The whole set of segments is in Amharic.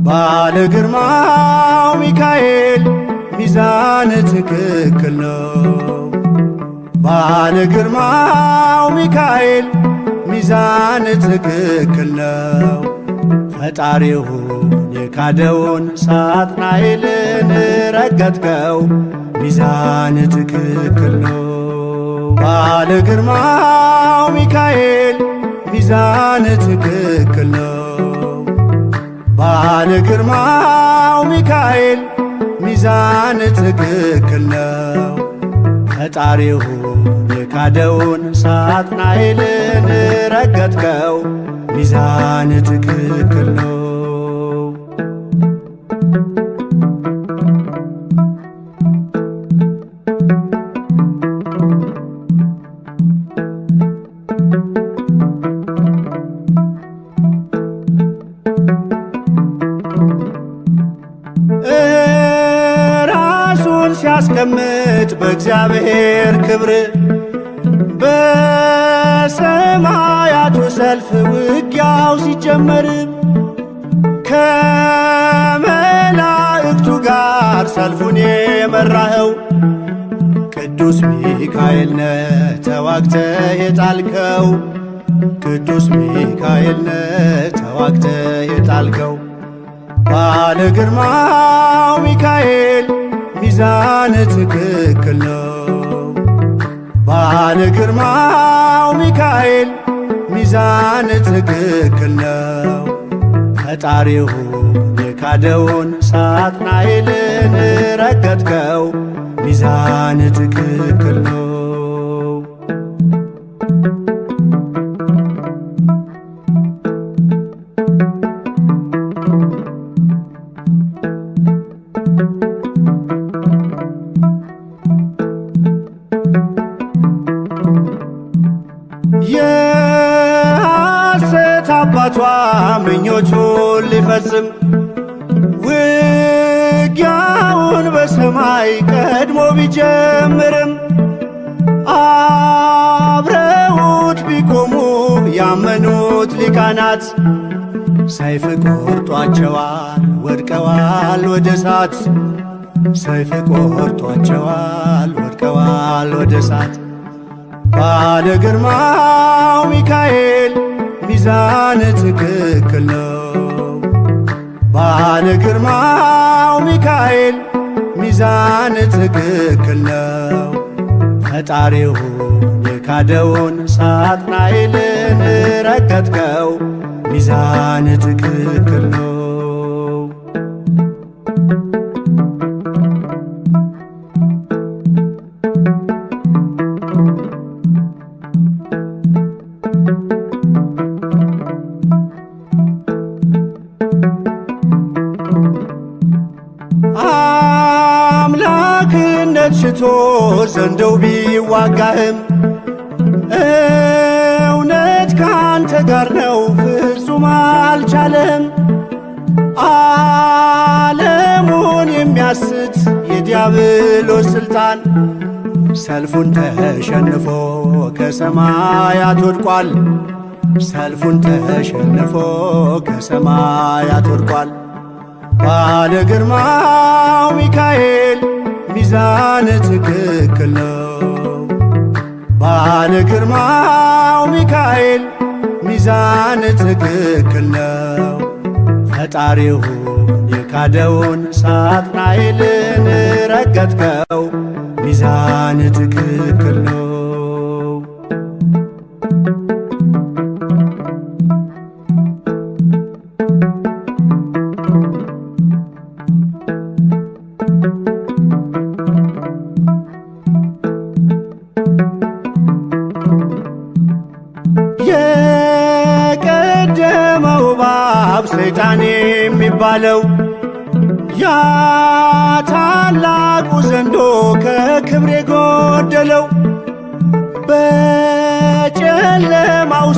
ባለ ግርማው ሚካኤል ሚዛን ትክክል ነው። ባለ ግርማው ሚካኤል ሚዛን ትክክል ነው። ፈጣሪውን የካደውን ሳጥናኤልን ረገጥከው፣ ሚዛን ትክክል ነው። ባለ ግርማው ሚካኤል ሚዛን ትክክል ነው። ባለ ግርማው ሚካኤል ሚዛን ትክክል ነው። ፈጣሪውን የካደውን ሳጥናኤልን ረገጥከው፣ ሚዛን ትክክል ነው። ሲያስቀምጥ በእግዚአብሔር ክብር በሰማያቱ ሰልፍ ውጊያው ሲጀመር ከመላእክቱ ጋር ሰልፉን የመራኸው ቅዱስ ሚካኤል ነህ ተዋግተህ የጣልከው። ቅዱስ ሚካኤል ነህ ተዋግተህ የጣልከው። ባለ ግርማው ሚካኤል ሚዛን ትክክል ነው። ባለ ግርማው ሚካኤል ሚዛን ትክክል ነው። ፈጣሪውን የካደውን ሳጥናኤልን ረገጥከው፣ ሚዛን ትክክል ነው። የሐሰት አባቷ ምኞቹን ሊፈጽም ውጊያውን በሰማይ ቀድሞ ቢጀምርም አብረውት ቢቆሙ ያመኑት ሊቃናት ሰይፍ ቆርጧቸዋል፣ ወድቀዋል ወደ እሳት። ሰይፍ ቆርጧቸዋል፣ ወድቀዋል ወደ እሳት። ባለ ግርማው ሚካኤል ሚዛን ትክክል ነው። ባለ ግርማው ሚካኤል ሚዛን ትክክል ነው። ፈጣሪውን የካደውን ሳጥናኤልን ረገጥከው፣ ሚዛን ትክክል ነው። አምላክነት ሽቶ ዘንዶው ቢዋጋህም እውነት ካንተ ጋር ነው ፍጹም አልቻለም። ዓለሙን የሚያስት የዲያብሎስ ሥልጣን ሰልፉን ተሸንፎ ከሰማያት ወድቋል። ሰልፉን ተሸንፎ ከሰማያት ወድቋል። ባለ ግርማው ሚካኤል ሚዛን ትክክል ነው። ባለ ግርማው ሚካኤል ሚዛን ትክክል ነው። ፈጣሪውን የካደውን ሳጥናኤልን ረገጥከው፣ ሚዛን ትክክል ነው። የቀደመው እባብ ሰይጣን የሚባለው ያ ታላቁ ዘንዶ ከክብሬ ጎደለው በጨለማው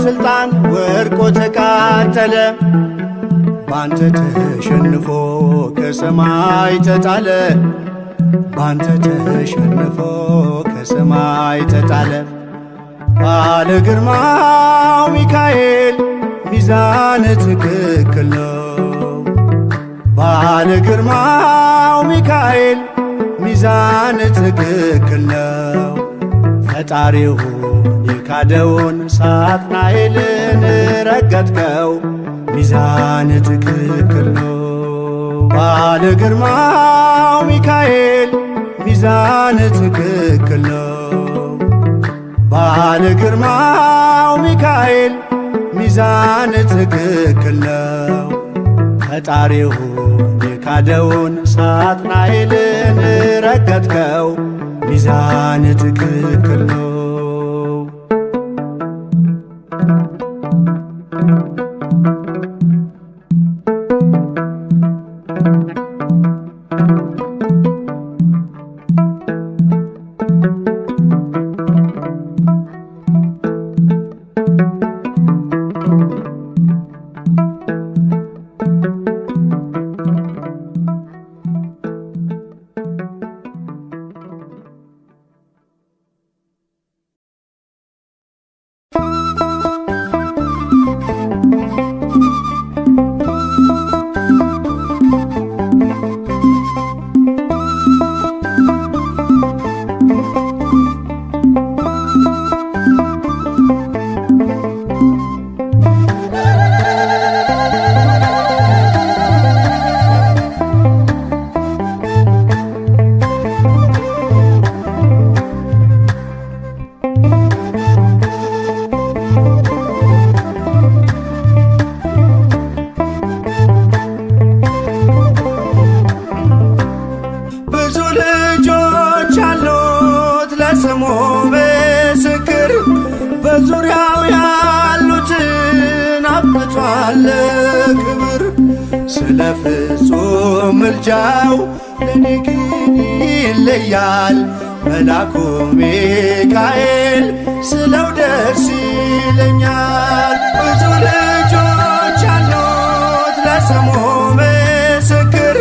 ስልጣን ወድቆ ተቃጠለ። ባንተ ተሸንፎ ከሰማይ ተጣለ። ባንተ ተሸንፎ ከሰማይ ተጣለ። ባለ ግርማው ሚካኤል ሚዛን ትክክል ነው። ባለ ግርማው ሚካኤል ሚዛን ትክክል ነው። ፈጣሪውን የካደውን ሳጥናኤልን ረገጥከው። ሚዛን ትክክል ነው። ባለ ግርማው ሚካኤል ሚዛን ትክክል ነው። ባለ ግርማው ሚካኤል ሚዛን ትክክል ነው። ፈጣሪውን የካደውን ሳጥናኤልን ረገጥከው። ሚዛን ትክክል ነው። ስሙ ምስክር በዙሪያው ያሉትን አብቅቷል ክብር። ስለ ፍጹም ምልጃው ለኔ ግን ይለያል መላኩ ሚካኤል ስለው ደስ ይለኛል። ብዙ ልጆች አሉት ለስሙ ምስክር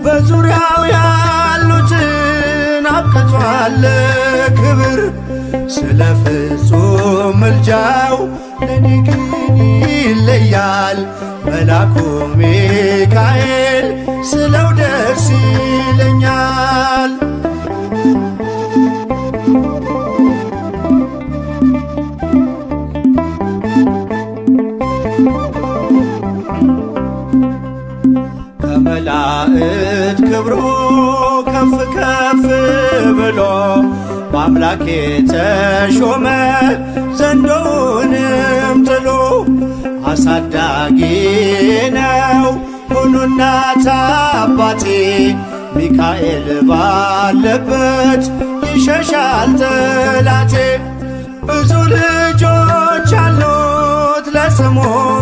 በዙሪያው ያሉትን አብቅቷል ክብር። ስለ ፍጹም ምልጃው ለኔ ግን ይለያል መላኩ ሚካኤል ስለው ደስ ይለኛል። ከመላእክት ክብሩ ከፍ ከፍ ብሎ በአምላኬ ተሾመ ዘንዶውንም ጥሎ። አሳዳጊ ነው ሁሉ እናት አባቴ ሚካኤል ባለበት ይሸሻል ጠላቴ። ብዙ ልጆች አሉት ለስሙ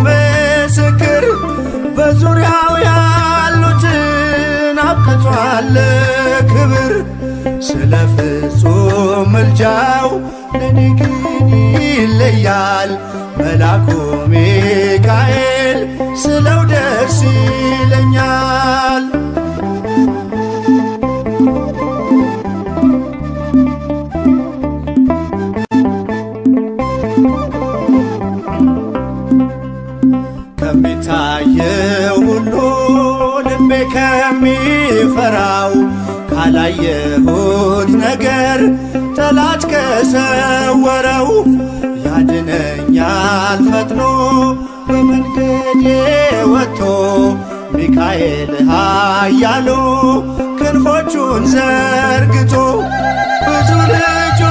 ምስክር በዙሪያው ያሉትን አብቅቷል ክብር። ስለ ፍጹም ምልጃው ለኔ ግን ይለያል መላኩ ሚካኤል ስለው ደስ ይለኛል። ከሚታየው ሁሉ ልቤ ከሚፈራው ካላየሁት ነገር ጠላት ከሰወረው ያድነኛል ፈጥኖ በመንገዴ ወጥቶ ሚካኤል ኃያሉ ክንፎቹን ዘርግቶ። ብዙ ልጆች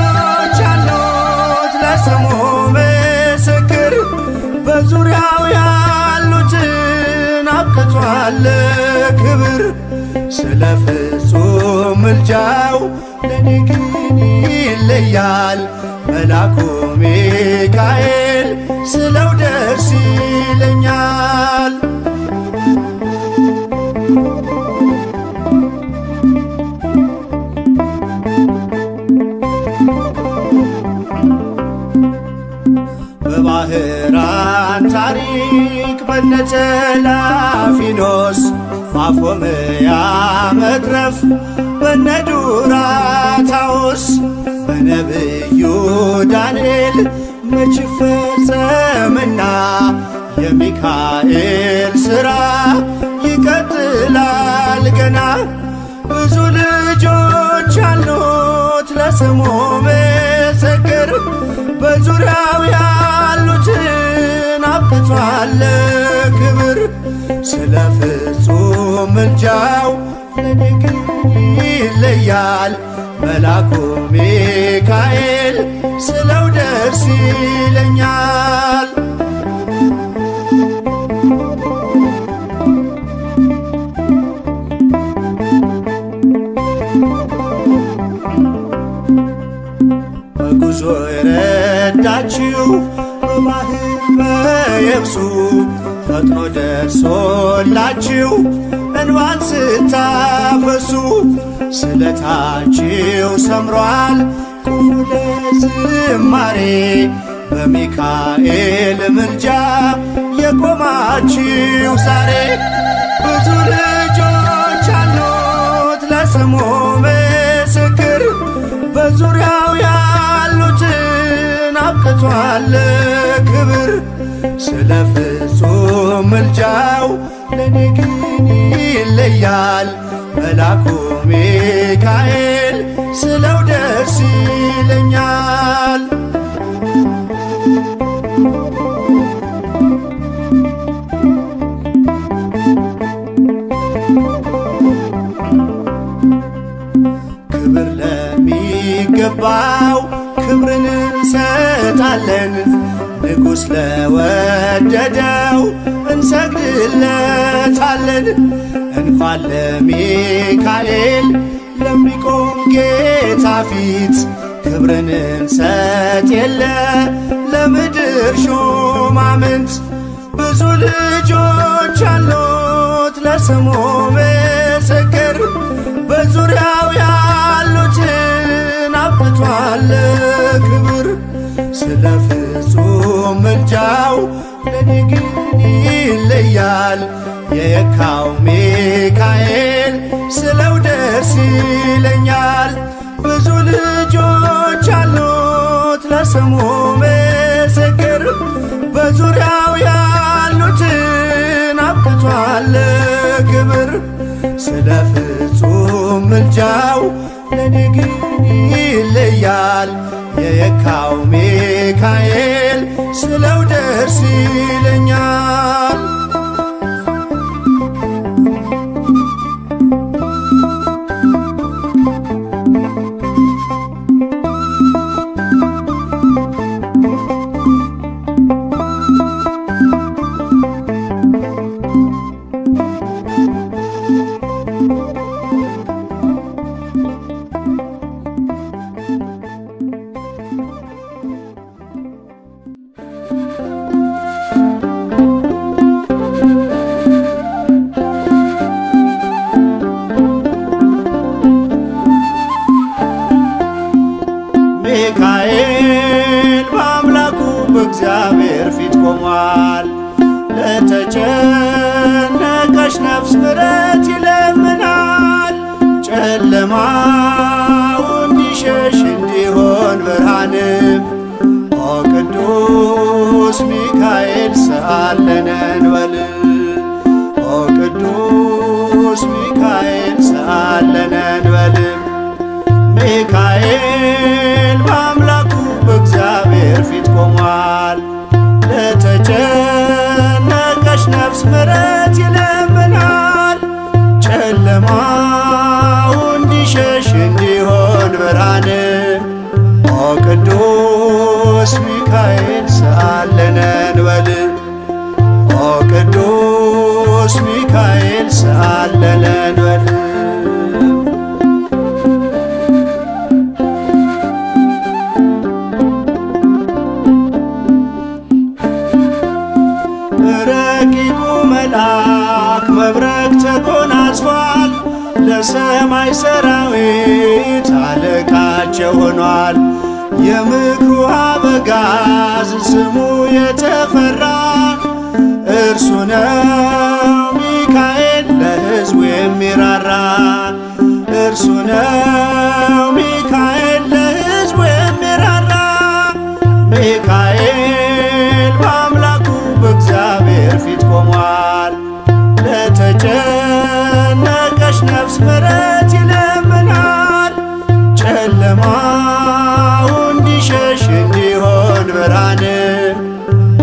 አሉት ለስሙ ምስክር በዙሪያው ያሉትን አብቅቷል ክብር። ስለ ፍጹም ምልጃው ለኔ ግን ይለያል መላኩ ሚካኤል ስለው ደስ ይለኛል። ታሪክ በነ ተላፊኖስ ማፎምያ መትረፍ በነ ዱራታዎስ በነቢዩ ዳንኤል መች ፈጸምና የሚካኤል ሥራ ይቀጥላል ገና። ብዙ ልጆች አሉት ለስሙ ምስክር በዙሪያው ያሉትን አብቅቷል ክብር። ስለ ፍጹም ምልጃው ለኔ ግን ይለያል መልአኩ ሚካኤል ስለው ደስ ይለኛል። በጉዞ የረዳችው በባህር በየብሱ ፈጥኖ ደርሶላችሁ እንባን ስታፈሱ ስለታችሁ ሰምሯል ቁሙ ለዝማሬ በሚካኤል ምልጃ የቆማችሁ ዛሬ። ብዙ ልጆች አሉት ለስሙ ምስክር በዙሪያው ያሉትን አብቅቷል ክብር። ስለ ፍጹም ምልጃው ለኔ ግን ይለያል መልአኩ ሚካኤል ስለው ደስ ይለኛል። ክብር ለሚገባው ክብርን እንሰጣለን ንጉሥ ለወደደው እንሰግድለታለን። እንኳን ለሚካኤል ለሚቆም ጌታ ፊት ክብርን እንሰጥ የለ ለምድር ሹማምንት። ብዙ ልጆች አሉት ለስሙ ምስክር በዙሪያው ያሉትን አብቅቷል ክብር። ስለ ፍጹም ምልጃው ለኔ ግን ይለያል የየካው ሚካኤል ስለው ደስ ይለኛል። ብዙ ልጆች አሉት ለስሙ ምስክር በዙሪያው ያሉትን አብቅቷል ክብር። ስለ ፍጹም ምልጃው ለኔ ግን ይለያል የየካው ሚካኤል ስለው ደስ ይለኛል። ሚካኤል በአምላኩ በእግዚአብሔር ፊት ቆሟል። ለተጨነቀች ነፍስ ምሕረት ይለምናል። ጨለማው እንዲሸሽ እንዲሆን ብርሃንም ኦ ቅዱስ ሚካኤል ሰአለነ እንበል። ኦ ቅዱስ ሚካኤል ሰአለነ እንበል። ሚካኤል በአምላኩ በእግዚአብሔር ፊት ቆሟል። ለተጨነቀች ነፍስ ምሕረት ይለምናል። ጨለማው እንዲሸሽ እንዲሆን ብርሃን ኦ ቅዱስ ሚካኤል ሰአለነ እንበል። ኦ ቅዱስ ሚካኤል ሰአለነ እንበል። ረቂቁ መልአክ መብረቅ ተጎናጽፏል። ለሰማይ ሰራዊት አለቃቸው ሆኗል። የምክሩ አበጋዝ ስሙ የተፈራ እርሱ ነው ሚካኤል ለሕዝቡ የሚራራ እርሱ ነው ሚካኤል ለሕዝቡ የሚራራ ሚካኤል በአምላኩ በእግዚአብሔር ፊት ቆሟል። ለተጨነቀች ነፍስ ምሕረት ይለምናል። ጨለማው እንዲሸሽ እንዲሆን ብርሃን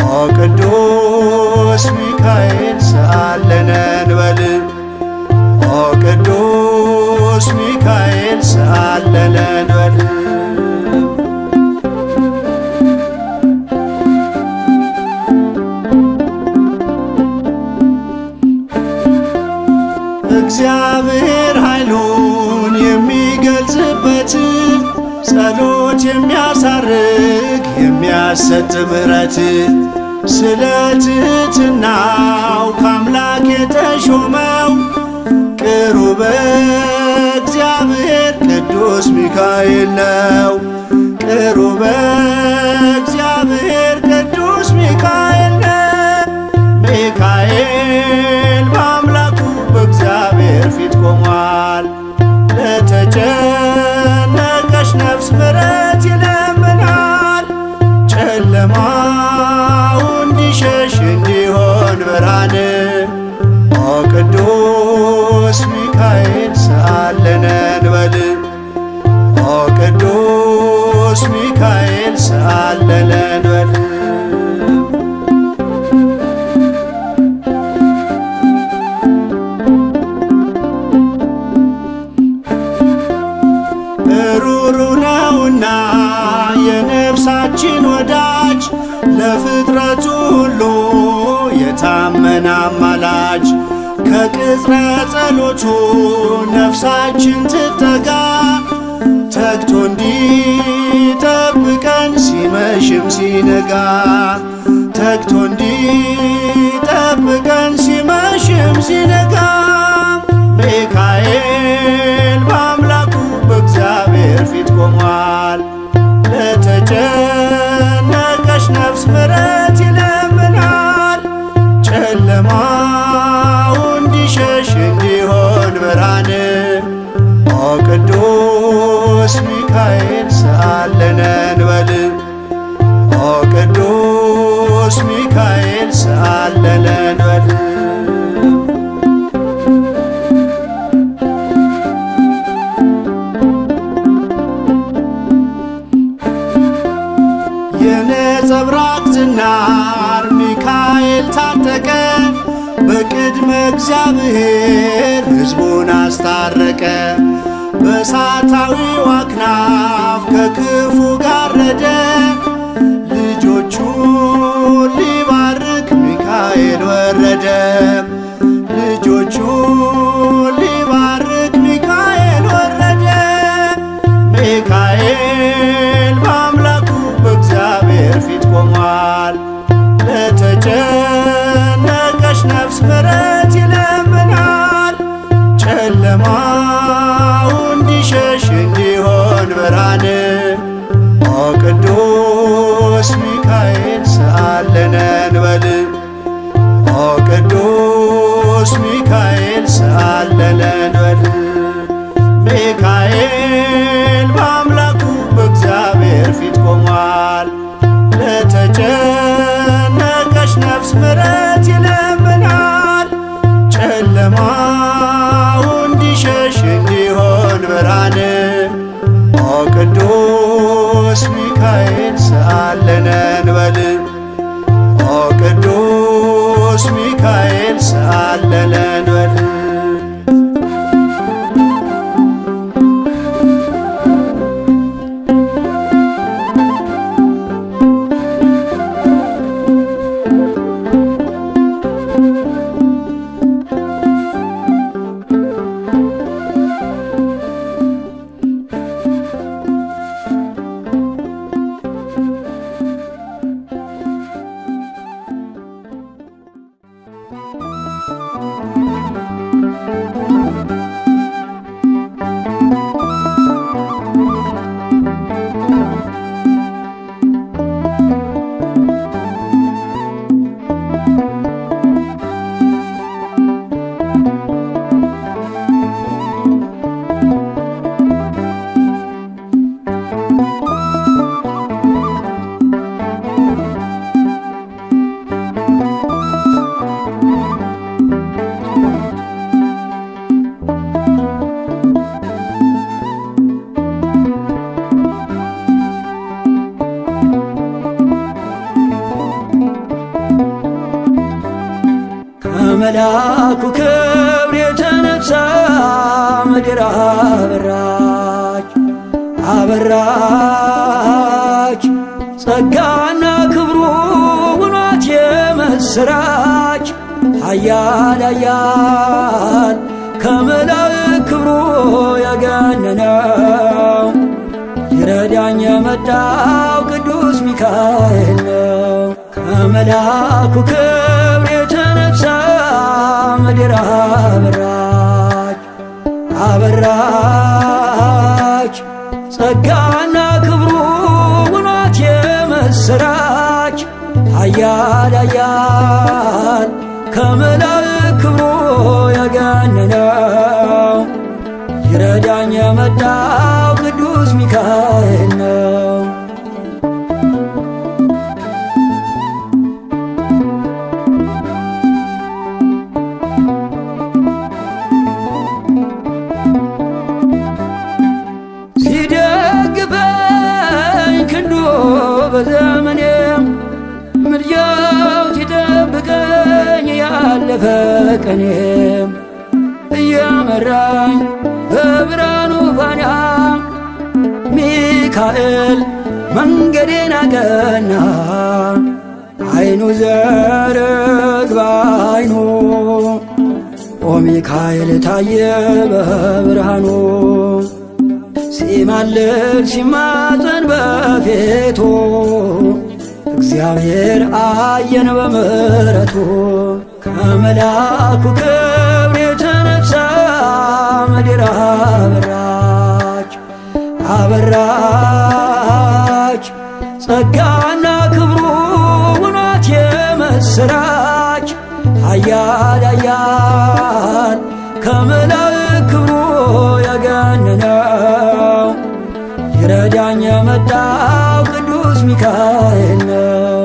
ኦ ቅዱስ ሚካኤል ሰአለነ እንበል ኦ ቅዱስ ሚካኤል ሰአለነ እንበል። እግዚአብሔር ኃይሉን የሚገልጽበት ጸሎት የሚያሳርግ የሚያሰጥ ምሕረት ስለ ትሕትናው ከአምላክ የተሾመው ቅሩበ እግዚአብሔር ቅዱስ ሚካኤል ነው። ቅሩበ እግዚአብሔር ቅዱስ ሚካኤል ነው። ሚካኤል በአምላኩ በእግዚአብሔር ፊት ቆሟል። ለተጨነቀች ነፍስ ምሕረት ይለምናል። ጨለማው እንዲሸሽ እንዲሆን ብርሃን ኦ ቅዱስ ሚካኤል ሰአለነ እንበል ኦ ቅዱስ ሚካኤል ሰአለነ እንበል። ሩሩ ነውና የነፍሳችን ወዳጅ ለፍጥረቱ ሁሉ የታመነ አማላጅ ከቅጽረ ጸሎቱ ነፍሳችን ትጠጋ ተግቶ እንዲጠብቀን ሲመሽም ሲነጋ ተግቶ እንዲጠብቀን ሲመሽም ሲነጋ ሚካኤል በአምላኩ በእግዚአብሔር ፊት ቆሟል። ለተጨነቀች ነፍስ ምሕረት ይለምናል። ጨለማው እንዲሸሽ እንዲሆን ብርሃን ኦ ቅዱስ ሚካኤል ሰአለነ እንበል ኦ ቅዱስ ሚካኤል ሰአለነ እንበል። የነጸብራቅ ዝናር ሚካኤል ታጠቀ በቅድመ እግዚአብሔር ሕዝቡን አስታረቀ። በእሳታዊው አክናፍ ከክፉ ጋረደ ልጆቹን ሊባርክ ሚካኤል ወረደ። ልጆቹን ሊባርክ ሚካኤል ወረደ። ሚካኤል በአምላኩ በእግዚአብሔር ፊት ቆሟል። ለተጨነቀች ነፍስ ምሕረት ይለምናል። ጨለማው እንዲሸሽ እንዲሆን ብርሃን ኦ ቅዱስ ሚካኤል ሰአለነ እንበል ኦ ቅዱስ ሚካኤል ሰአለነ እንበል። ሚካኤል በአምላኩ በእግዚአብሔር ፊት ቆሟል። ለተጨነቀች ነፍስ ምሕረት ይለምናል። ጨለማው እንዲሸሽ እንዲሆን ብርሃን ኦ ቅዱስ ሚካኤል ሰአለነ እንበል ኦ ቅዱስ ሚካኤል ሰአለነ እንበል። ከመላኩ ክብር የተነሳ ምድር አበራች አበራች ጸጋና ክብሩ ውኗት የምስራች ኃያል ኃያል ከመላእክት ክብሩ የገነነው ይረዳኝ የመጣው ቅዱስ ሚካኤል ነው። ከመላኩ ክብር የተነሳ ምድር አበራች አበራች ጸጋና ክብሩ ውኗት የምስራች ኃያል ኃያል ከመላእክት ክብሩ የገነነው ይረዳኝ የመጣው ቅዱስ ሚካኤል ነው። ሲደግፈኝ ክንዱ በዘመኔም ምልጃው ሲጠብቀኝ ያለፈ ቀኔም እየመራኝ በብርሃኑ ፋና ሚካኤል መንገዴን አቀና። አይኑ ዘርግባ አይኑ ኦ ሚካኤል ታየ በብርሃኑ ሲማልድ ሲማፀን በፊቱ እግዚአብሔር አየን በምሕረቱ ከመላኩ ክብር የተነሳ ምድር አበራች አበራች ጸጋና ክብሩ ውኗት የምስራች ኃያል ኃያል ከመላእክት ክብሩ የገነነው ይረዳኝ የመጣው ቅዱስ ሚካኤል ነው።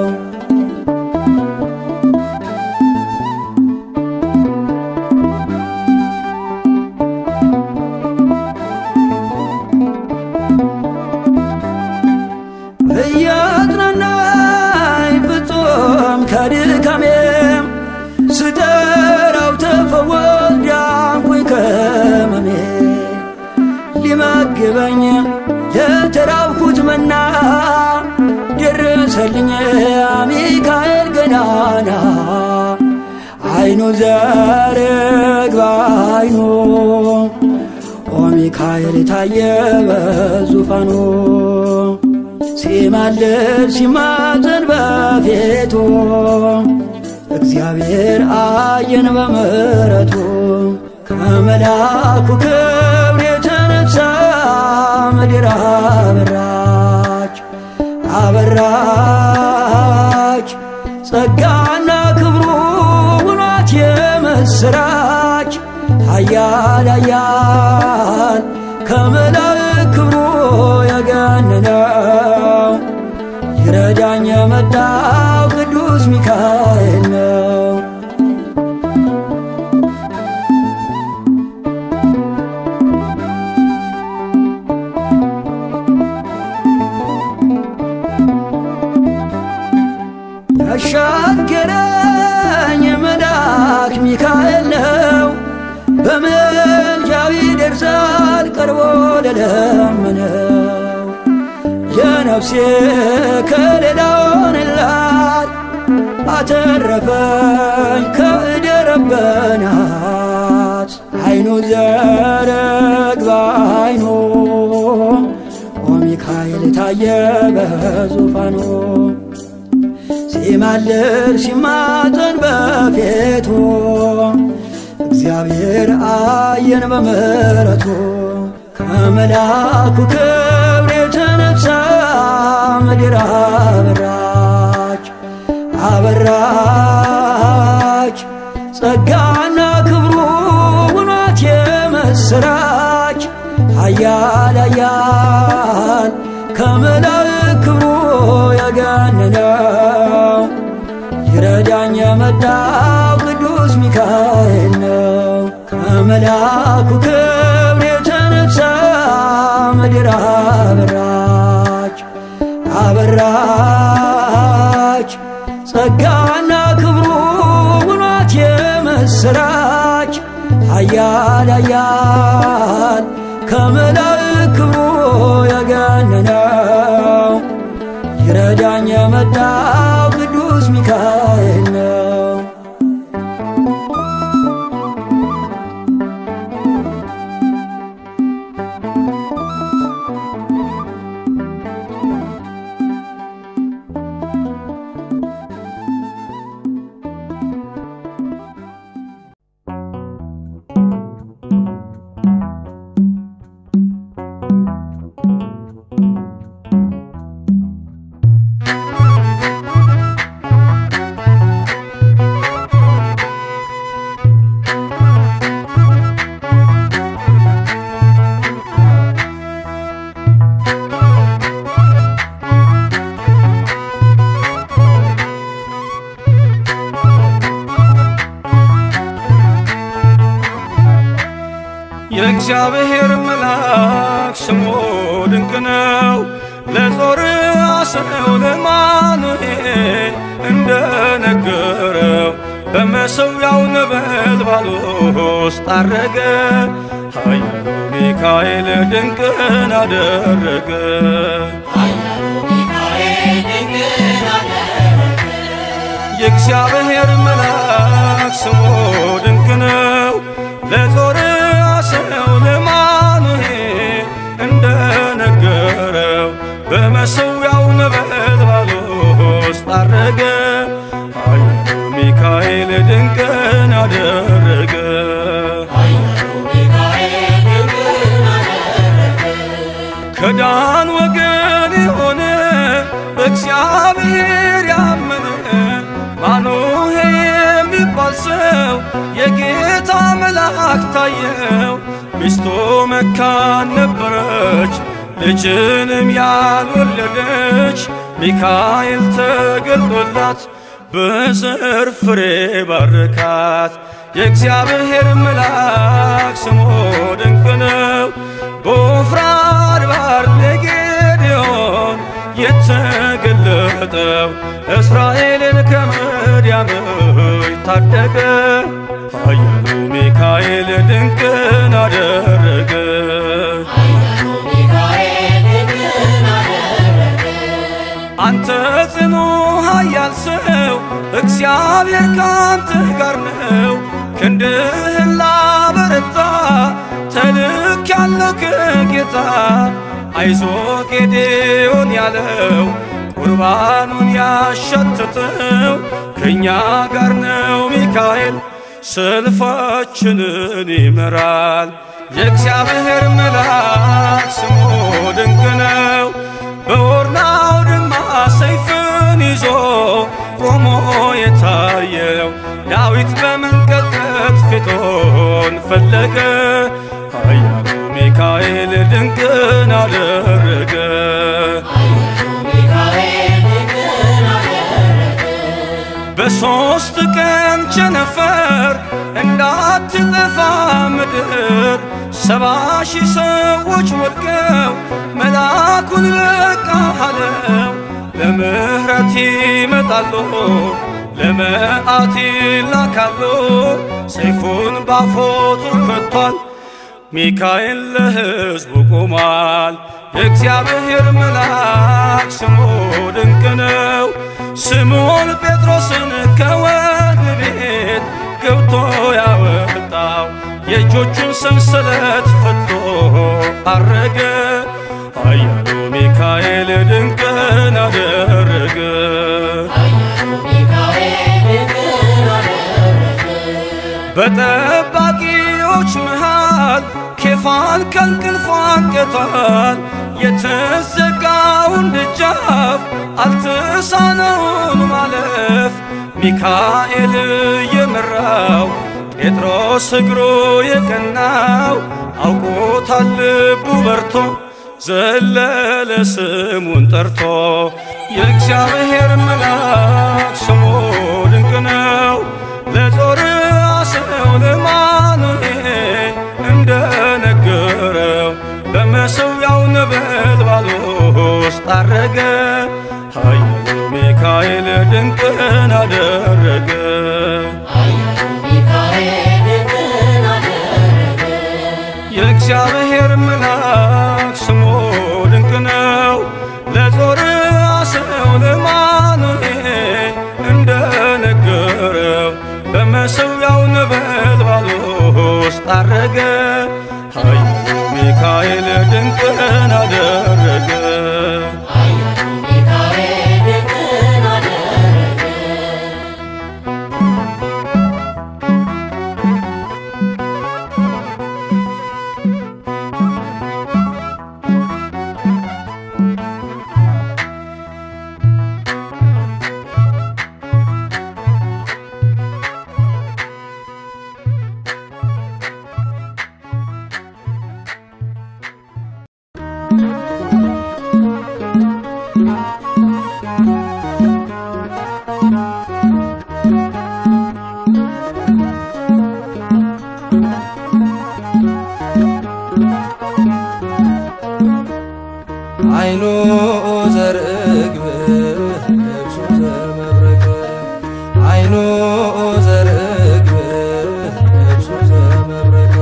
እያጽናናኝ ፍጹም ከድካሜም ስጠራው ተፈወስ ዳንኩኝ ከሕመሜ ሊመግበኝ የተራብኩት መና ደረሰልኝ ሚካኤል ገናና አይኑ ዘርግባ አይኑ ኦ ሚካኤል ታየ በዙፋኑ ሲማልድ ሲማፀን በፊቱ እግዚአብሔር አየን በምሕረቱ ከመላኩ ክብር የተነሳ ምድር አበራች አበራች ጸጋና ክብሩ ውኗት የምስራች ኃያል ኃያል ከመላእክት ክብሩ የገነነው ይረዳኝ የመጣው ቅዱስ ሚካኤል ነው። ያሻገረኝ መልአክ ሚካኤል ነው በምልጃው ይደርሳል ቀርቦ ለለመነው የነፍሴ ከሌላ ሆነላት አተረፈኝ ከእደ ረበናት አይኑ ዘርግባ አይኑ ኦ ሚካኤል ታየ በዙፋኑ ሲማልድ ሲማፀን በፊቱ እግዚአብሔር አየን በምሕረቱ ከመላኩ ክብር የተነሳ ምድር አበራች አበራች ጸጋና ክብሩ ውኗት የምስራች ኃያል ኃያል ከመላእክት ክብሩ የገነነው ይረዳኝ የመጣው ቅዱስ ሚካኤል ነው። ከመላኩ ክብር የተነሳ ምድር አበራች አበራች ጸጋና ክብሩ ውኗት የምስራች ኃያል ኃያል ከመላእክት ክብሩ የገነነው ይረዳኝ የመጣው ቅዱስ ሚካኤል ነው። የእግዚአብሔር መልአክ ስሙ ድንቅ ነው። ለጾርዓ ሰው ለማኑኤል እንደነገረው በመሠዊያው ነበልባል ውስጥ አረገ። ኃያሉ ሚካኤል ድንቅን አደረገ። የእግዚአብሔር መልአክ ስሙ ድንቅ ነው። ለጾርዓ ሰው ለማኑኤል እንደነገረው በመሠዊያው ነበልባል ውስጥ አረገ። ኃያሉ ሚካኤል ድንቅን አደረገ። ከዳን ወገን የሆነ በእግዚአብሔር ያመነ ማኑሄ የሚባል ሰው የጌታ መልአክ ታየው። ሚስቱ መካን ነበረች፣ ልጅንም ያልወለደች። ሚካኤል ተገልጦላት በዘር ፍሬ ባረካት። የእግዚአብሔር መልአክ ስሙ ድንቅ ነው። በዖፍራ አድባር ለጌዴዎን የተገለጠው እስራኤልን ከምድያም ታደገ። ኃያሉ ሚካኤል ድንቅን አደረገ። አንተ ጽኑ ኃያል ሰው እግዚአብሔር ካንተ ጋር ነው። ክንድህን ላበረታ ተልኬአለሁ ከጌታ። አይዞ ጌዴዎን ያለው ቁርባኑን ያሸተተው ከእኛ ጋር ነው ሚካኤል ሰልፋችንን ይመራል። የእግዚአብሔር መልአክ ስሙ ድንቅ ነው። በኦርናው ድማ ሰይፍን ይዞ ቆሞ የታየው ዳዊት በመንቀጥቀጥ ፊቱን ፈለገ። ኃያሉ ሚካኤል ድንቅን አደረገ። በሦስት ቀን ቸነፈር እንዳትጠፋ ምድር 70,000 ሰዎች ወድቀው መልአኩን በቃ አለው። ለምሕረት ይመጣሉ፣ ለመዓት ይላካሉ። ሰይፉን ባፎቱ ከቷል፣ ሚካኤል ለሕዝቡ ቆሟል። የእግዚአብሔር መልአክ ስሙ ድንቅ ነው። ስምዖን ጴጥሮስን ከወህኒ ቤት ገብቶ ያወጣው የእጆቹን ሰንሰለት ፈቶ አረገ። ኃያሉ ሚካኤል ድንቅን አደረገ። በጠባቂዎች መሃል ኬፋን ከእንቅልፉ አንቅቷል። የተዘጋውን ደጃፍ አልተሳነውን ማለፍ ሚካኤል የመራው ጴጥሮስ እግሩ የቀናው አውቆታል ልቡ በርቶ ዘለለ ስሙን ጠርቶ። የእግዚአብሔር መልአክ ስሙ ድንቅ ነው። ለጾርዓ ሰው ለማኑኤል እንደነገረው በመሠዊያው ነበልባል ውስጥ አረገ። ኃያሉ ሚካኤል ድንቅን አደረገ። የእግዚአብሔር መልአክ ስሙ ድንቅ ነው። ለዞርዓ ሰው ለማኑኤል እንደነገረው በመሠዊያው ነበልባል ውስጥ ዐረገ። ኃያሉ ሚካኤል ድንቅን አደረገ። አይኑ ዘርግብ ልብሱ ዘመብረቅ አይኑ ዘርግብ ልብሱ ዘመብረቅ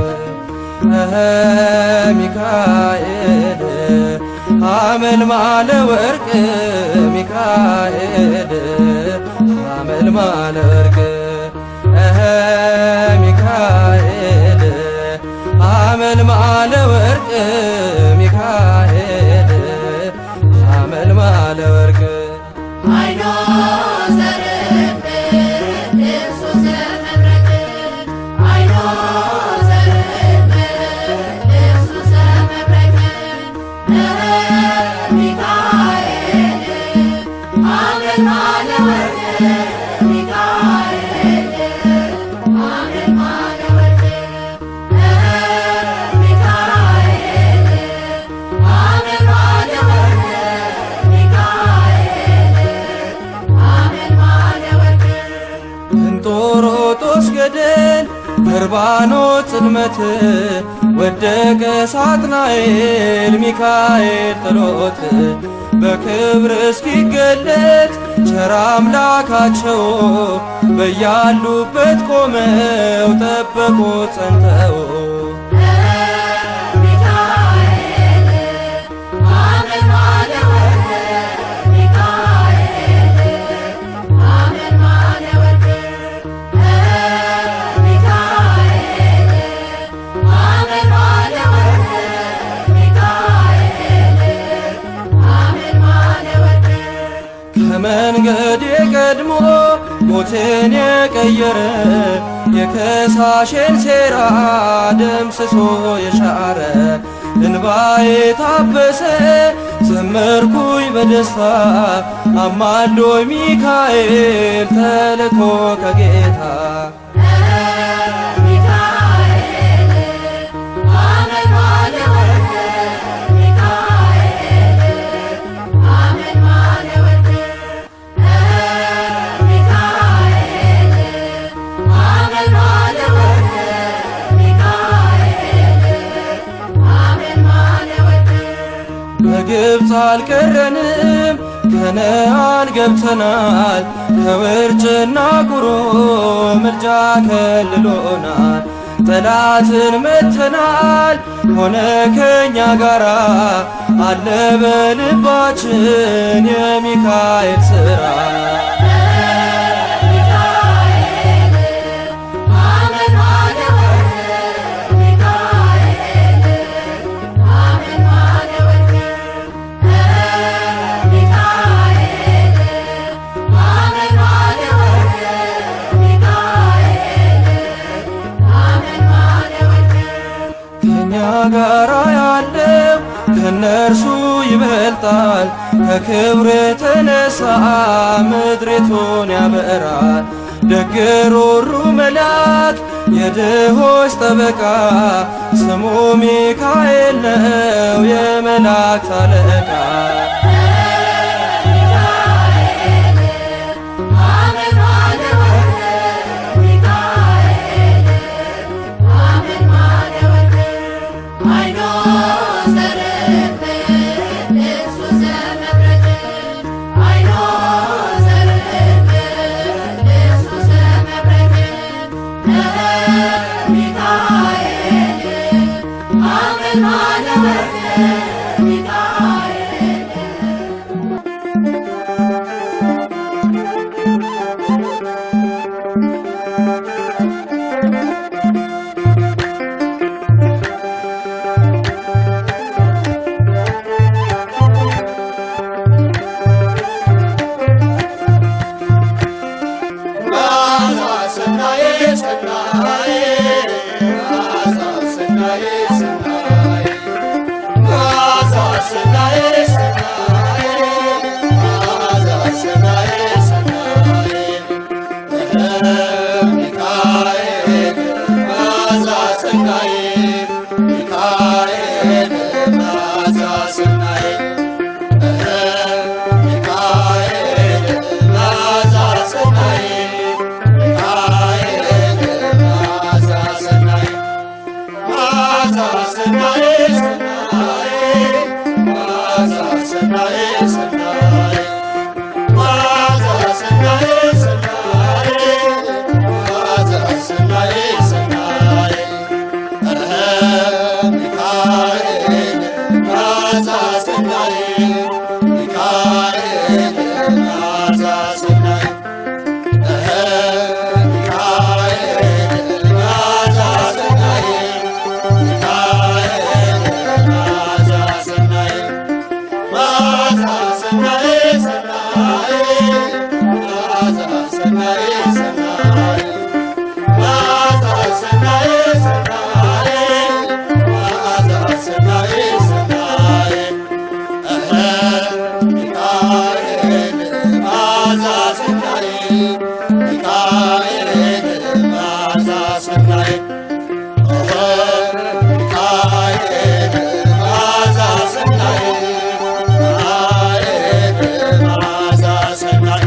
ሚካኤል ሐመልማለ ወርቅ ሚካኤል ሐመልማለ ወርቅ ሚካኤል ሐመልማለ ወርቅ ሚካኤል ሐመልማለ ወርቅ አይኖ ዘርግብ ልብሱ ዘመብረቅ አይኖ ዘርግብ ልብሱ ዘመብረቅ ሚካኤል ሐመልማለ ወርቅ ሚካኤል ሐመልማለ ወርቅ ሚካኤል ሐመልማለ ወርቅ እንጦሮጦስ ገደል በርባኖስ ጽልመት ወደቀ ሳጥናኤል ሚካኤል ጥሎት በክብር እስኪገለጥ ቸር አምላካቸው በያሉበት ቆመው ጠበቁት ጸንተው ከመንገድ ቀድሞ ሞትን የቀየረ የከሳሽን ሴራ ደምስሶ የሻረ እንባዬ ታበሰ ዘመርኩኝ በደስታ አማሎኝ ሚካኤል ተልኮ ከጌታ በግብፅ አልቀረንም ከነዓን ገብተናል ከውርጭና ቁሮ ምልጃ ከልሎናል ጠላትን መትተናል ሆነ ከኛ ጋራ አለ በልባችን የሚካኤል ሥራ ጋራ ያለው ከነርሱ ይበልጣል ከክብር የተነሳ ምድሪቱን ያበራል ደግ ሩሩ መልአክ የድሆች ጠበቃ ስሙ ሚካኤል ነው የመላእክት አለቃ Amen. መዓዛ ሰናይ ሚካኤል መዓዛ ሰናይ ሚካኤል መዓዛ ሰናይ መዓዛ ሰናይ ሰናይ መዓዛ ሰናይ ሰናይ መዓዛ ሰናይ ሰናይ መዓዛ ሰናይ ሰናይ ሚካኤል መዓዛ ሰናይ ሚካኤል መዓዛ ሰናይ ሚካኤል መዓዛ ሰናይ ሚካኤል መዓዛ ሰናይ መዓዛ ሰናይ ሰናይ መዓዛ ሰናይ ሰናይ መዓዛ ሰናይ ሰናይ መዓዛ ሰናይ ሰናይ ሚካኤል መዓዛ ሰናይ ሚካኤል መዓዛ ሰናይ ሚካኤል መዓዛ ሰናይ ሚካኤል መዓዛ ሰናይ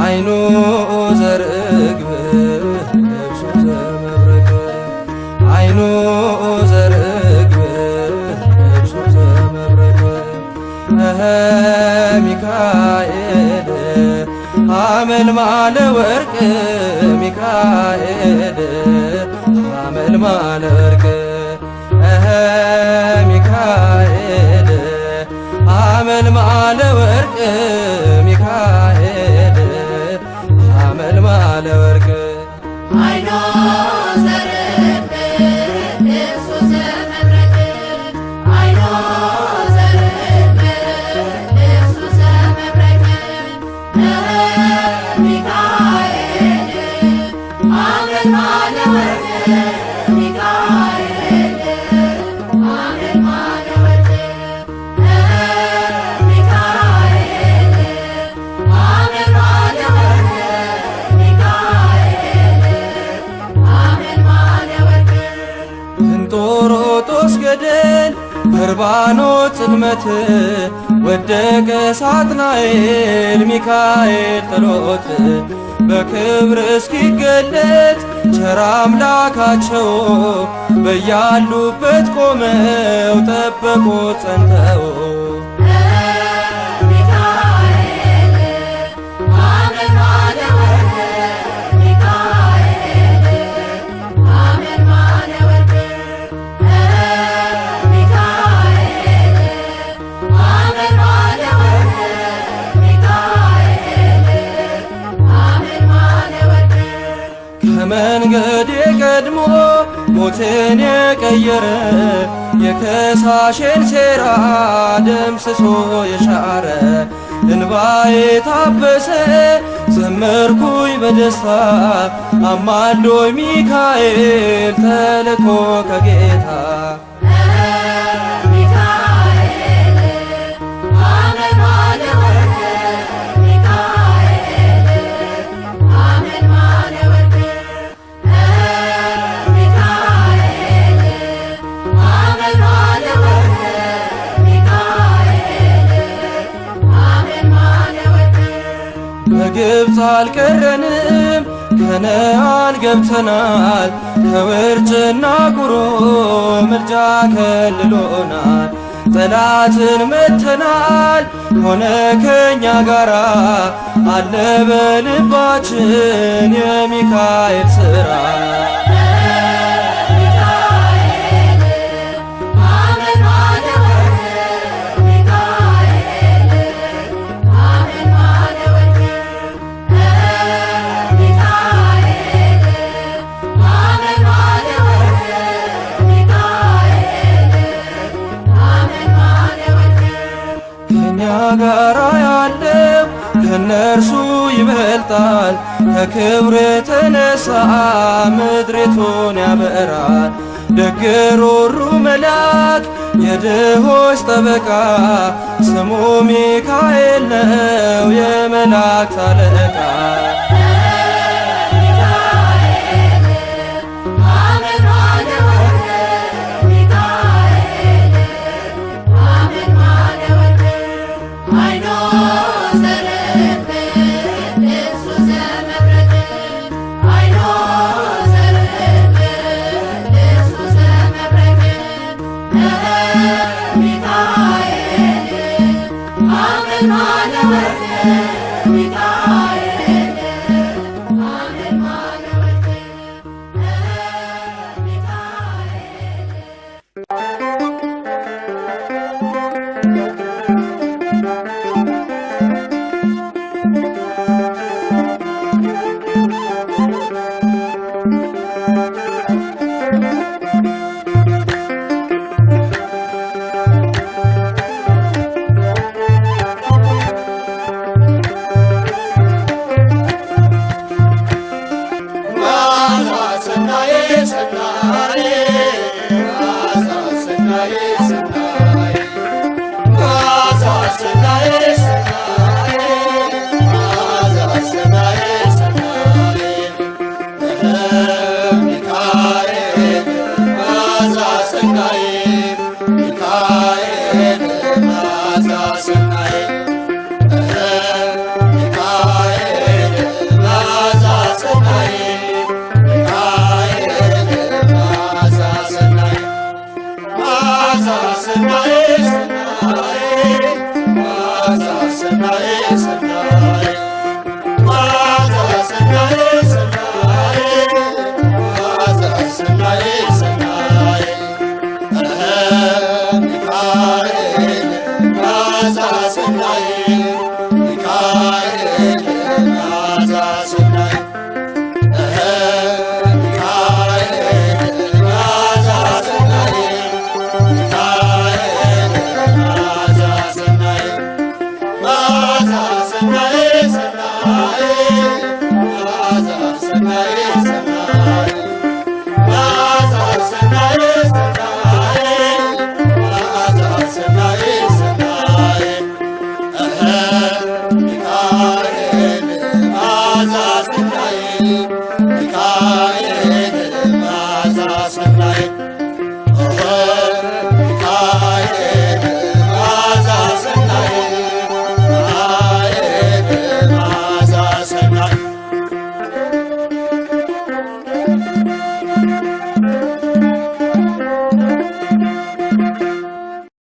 አይኑ ዘርግብ ልብሱ ዘመብረቅ አይኑ ዘርግብ ልብሱ ዘመብረቅ ሚካኤል ሐመልማለ ወርቅ ሚካኤል ሐመልማለ ወርቅ ሚካኤል ሐመልማለ ወርቅ ሚካኤል ሐመልማለ ወርቅ አይኖ ዘርግብ ልብሱ ዘመብረቅ አይኖ ዘርግብ ልብሱ ዘመብረቅ ሚካኤል ሐመልማለ ወርቅ ሚካኤል ሐመልማለ ወርቅ ሚካኤል ሐመልማለ ወርቅ ሚካኤል ሐመልማለ ወርቅ እንጦሮጦስ ገደል በርባኖስ ጽልመት ወደቀ ሳጥናኤል ሚካኤል ጥሎት በክብር እስኪገለጥ ቸር አምላካቸው በያሉበት ቆመው ጠበቁት ጸንተው ሚካኤል ሐመልማለ ወርቅ ሚካኤል ሐመልማለ ወርቅ ሚካኤል ሐመልማለ ወርቅ ሚካኤል ሐመልማለ ወርቅ ከመንገድ ቀድሞ ሞትን የቀየረ የከሳሽን ሴራ ደምስሶ የሻረ እንባዬ ታበሰ ዘመርኩኝ በደስታ አማልዶኝ ሚካኤል ተልኮ ከጌታ ሚካኤል ሐመልማለ ወርቅ ሚካኤል ሐመልማለ ወርቅ ሚካኤል ሐመልማለ ወርቅ ሚካኤል ሐመልማለ ወርቅ በግብፅ አልቀረንም ከነዓን ገብተናል ከውርጭና ቁሮ ምልጃ ከልሎናል ጠላትን መተናል ሆነ ከኛ ጋራ አለ በልባችን የሚካኤል ሥራ ሚካኤል ሐመልማለ ወርቅ ሚካኤል ሐመልማለ ወርቅ ከእርሱ ይበልጣል። ከክብሩ የተነሳ ምድሪቱን ያበራል። ደግ ሩሩ መልአክ የድሆች ጠበቃ ስሙ ሚካኤል ነው የመላእክት አለቃ። ሰናይ